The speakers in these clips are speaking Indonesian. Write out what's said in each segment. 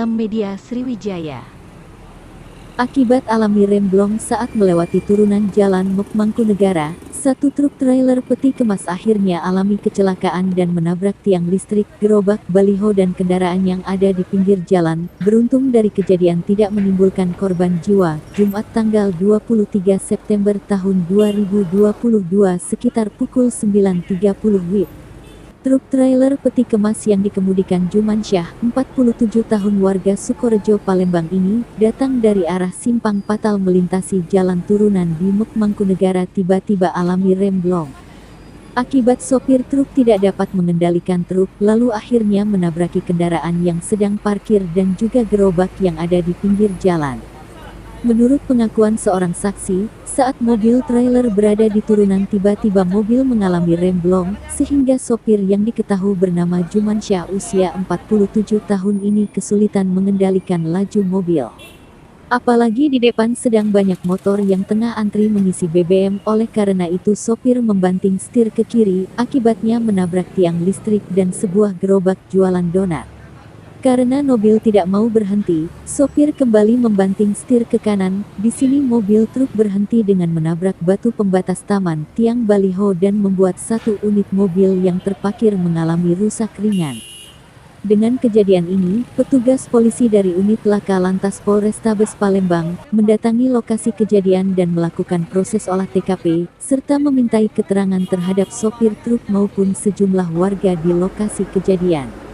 Gramedia Sriwijaya. Akibat alami remblong saat melewati turunan jalan Mangkunegara, satu truk trailer peti kemas akhirnya alami kecelakaan dan menabrak tiang listrik, gerobak, baliho dan kendaraan yang ada di pinggir jalan. Beruntung dari kejadian tidak menimbulkan korban jiwa. Jumat tanggal 23 September tahun 2022 sekitar pukul 9.30 WIB. Truk trailer peti kemas yang dikemudikan Jumansyah, 47 tahun warga Sukorejo, Palembang ini, datang dari arah Simpang Patal melintasi jalan turunan di Mangkunegara tiba-tiba alami remblong. Akibat sopir truk tidak dapat mengendalikan truk, lalu akhirnya menabraki kendaraan yang sedang parkir dan juga gerobak yang ada di pinggir jalan. Menurut pengakuan seorang saksi, saat mobil trailer berada di turunan tiba-tiba mobil mengalami remblong, sehingga sopir yang diketahui bernama Jumansyah usia 47 tahun ini kesulitan mengendalikan laju mobil. Apalagi di depan sedang banyak motor yang tengah antri mengisi BBM, oleh karena itu sopir membanting setir ke kiri, akibatnya menabrak tiang listrik dan sebuah gerobak jualan donat. Karena mobil tidak mau berhenti, sopir kembali membanting setir ke kanan. Di sini mobil truk berhenti dengan menabrak batu pembatas taman, tiang baliho dan membuat satu unit mobil yang terparkir mengalami rusak ringan. Dengan kejadian ini, petugas polisi dari unit Laka Lantas Polrestabes Palembang mendatangi lokasi kejadian dan melakukan proses olah TKP, serta memintai keterangan terhadap sopir truk maupun sejumlah warga di lokasi kejadian.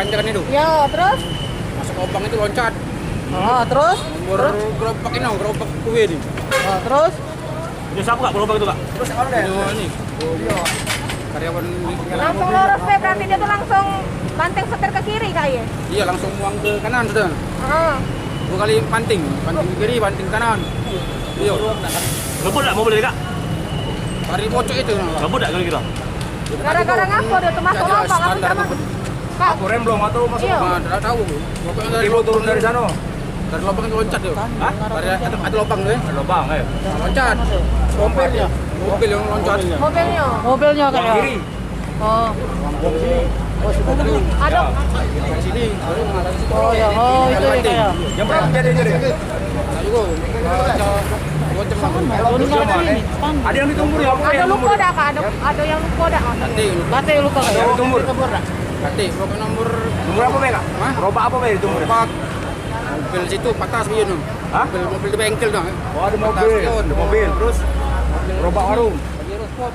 tanjakan itu. Ya, terus? Masuk lubang itu loncat. Oh, terus? Nomor gerobak ini, gerobak kue ini. Oh, terus? Ini siapa kak gerobak itu kak? Terus apa deh? Ini. Karyawan Langsung lurus Pe, berarti dia tuh langsung banting setir ke kiri kayaknya. Iya, langsung buang ke kanan sudah. Heeh. 2 kali banting ke kiri, banting kanan. Iya. Ngebut tak mobil ini kak? Dari pojok itu. Ngebut tak kira-kira? Gara-gara ngaku dia tuh masuk lubang, aku standar sama. itu. Kak, Aku rem belum atau masuk? iya. Nah, tidak tahu. Pokoknya dari Kilo turun dari sana. dari lubang itu loncat tuh. Hah? Dari ada lubang tuh. Ada lubang Loncat. Mobilnya? Mobil yang loncat. Mobilnya. Mobilnya Ke kiri. Oh. Ada. Dari sini, baru dari situ. Oh ya, oh itu ya kayak. Yang berapa jadi? Nah, juga. Loncat Ada yang ditunggu ya? Ada lupa dah kak, ada yang lupa dah. Nanti, Kata yang lupa Ada yang ditunggu. nanti. Pokoknya nomor Nomor apa Be kak? Hah? Gerobak apa Be ditunggu? empat. Mobil situ patah sebenarnya tuh. Hah? Mobil di bengkel tuh. Oh ada mobil. Ada mobil. Terus gerobak warung. Lagi spot.